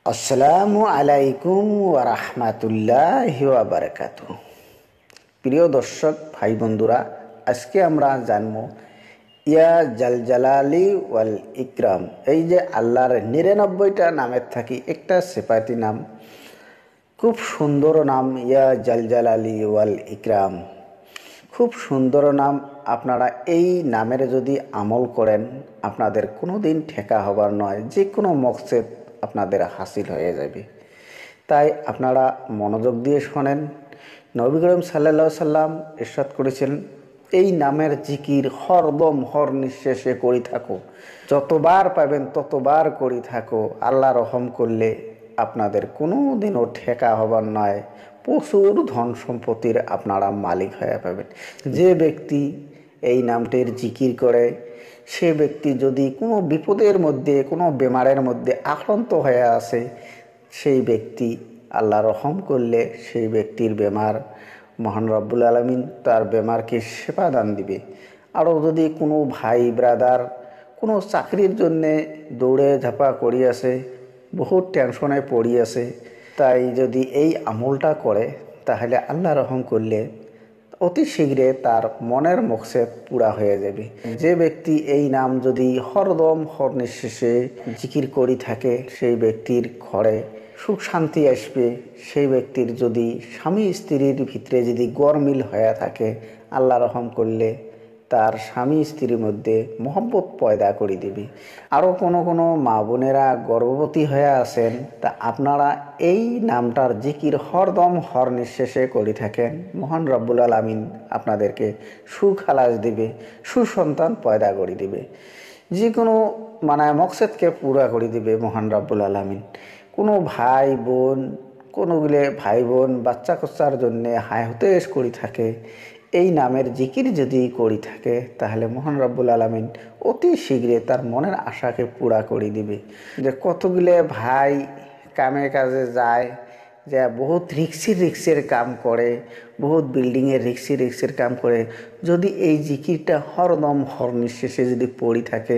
আসসালামু আলাইকুম ওয়া রাহমাতুল্লাহি ওয়া বারাকাতুহু। প্রিয় দর্শক ভাই বন্ধুরা, আজকে আমরা জানবো ইয়া জাল জালালি ওয়াল ইকরাম। এই যে আল্লাহর ৯৯টা নামের থাকি একটা সেপাতি নাম, খুব সুন্দর নাম ইয়া জাল জালালি ওয়াল ইকরাম, খুব সুন্দর নাম। আপনারা এই নামের যদি আমল করেন আপনাদের কোনো দিন ঠেকা হবার নয়, যে কোনো মকসেদ আপনাদের হাসিল হয়ে যাবে। তাই আপনারা মনোযোগ দিয়ে শোনেন। নবী করিম সাল্লাল্লাহু আলাইহি সাল্লাম ইরশাদ করেছেন, এই নামের জিকির হরদম হর নিঃশেষে করি থাকো, যতবার পাবেন ততবার করি থাকো। আল্লাহ রহম করলে আপনাদের কোনো দিনও ঠেকা হবার নয়, প্রচুর ধন সম্পত্তির আপনারা মালিক হয়ে পাবেন। যে ব্যক্তি এই নামটির জিকির করে সে ব্যক্তি যদি কোনো বিপদের মধ্যে, কোনো বেমারের মধ্যে আক্রান্ত হয়ে আসে, সেই ব্যক্তি আল্লাহ রহম করলে সেই ব্যক্তির বেমার মহান রব্বুল আলামিন তার বেমারকে সেবা দান দিবে। আরও যদি কোনো ভাই ব্রাদার কোনো চাকরির জন্যে দৌড়ে ঝাঁপা করিয়াছে, বহুত টেনশনে পড়িয়াছে, তাই যদি এই আমলটা করে তাহলে আল্লাহ রহম করলে অতি শীঘ্রে তার মনের মকসেদ পুরা হয়ে যাবে। যে ব্যক্তি এই নাম যদি হরদম হর নিঃশেষে জিকির করি থাকে সেই ব্যক্তির ঘরে সুখ শান্তি আসবে। সেই ব্যক্তির যদি স্বামী স্ত্রীর ভিতরে যদি গরমিল হয়ে থাকে, আল্লাহ রহম করলে তার স্বামী স্ত্রীর মধ্যে মহব্বত পয়দা করে দিবে। আরও কোনো মা বোনেরা গর্ভবতী হয়ে আছেন, তা আপনারা এই নামটার জিকির হরদম হর নিঃশেষে করে থাকেন, মহান রব্বুল আলামিন আপনাদেরকে সুখালাস দিবে, সুসন্তান পয়দা করে দিবে, যে কোনো মকসেদকে পুরা করে দিবে মহান রব্বুল আলামিন। কোনো ভাই বোন, কোনোগুলো ভাই বোন বাচ্চা কাচ্চার জন্যে হায় হতেশ করে থাকে, এই নামের জিকির যদি করি থাকে তাহলে মহান রব্বুল আলামিন অতি শীঘ্রে তার মনের আশাকে পুরা করে দিবে। যে কতগুলো ভাই কামে কাজে যায়, যে বহুত রিক্সের কাম করে, বহুত বিল্ডিংয়ের রিক্সের কাম করে, যদি এই জিকিরটা হরদম হর নিঃশেষে যদি পড়ি থাকে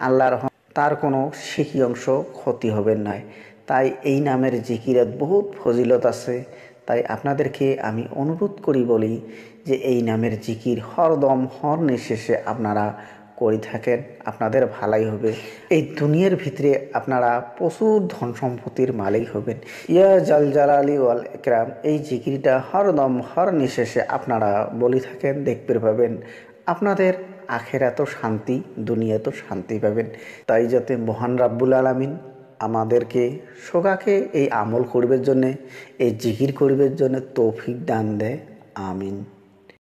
আল্লাহর তার কোনো শিখি অংশ ক্ষতি হবে না। তাই এই নামের জিকিরের বহুত ফজিলত আছে। তাই আপনাদেরকে আমি অনুরোধ করি বলি যে এই নামের জিকির হরদম হর নিঃশেষে আপনারা করে থাকেন, আপনাদের ভালাই হবে। এই দুনিয়ার ভিতরে আপনারা প্রচুর ধন সম্পত্তির মালিক হবেন। ইয়া জাল জালালি ওয়াল ইকরাম এই জিকিরটা হরদম হর নিঃশেষে আপনারা বলি থাকেন, দেখতে পাবেন আপনাদের আখেরাতেও শান্তি, দুনিয়াতেও শান্তি পাবেন। তাই যাতে মহান রাব্বুল আলামিন আমাদেরকে সোগাকে এই আমল করবার জন্যে, এই জিকির করবার জন্য তৌফিক দান দেয়। আমিন।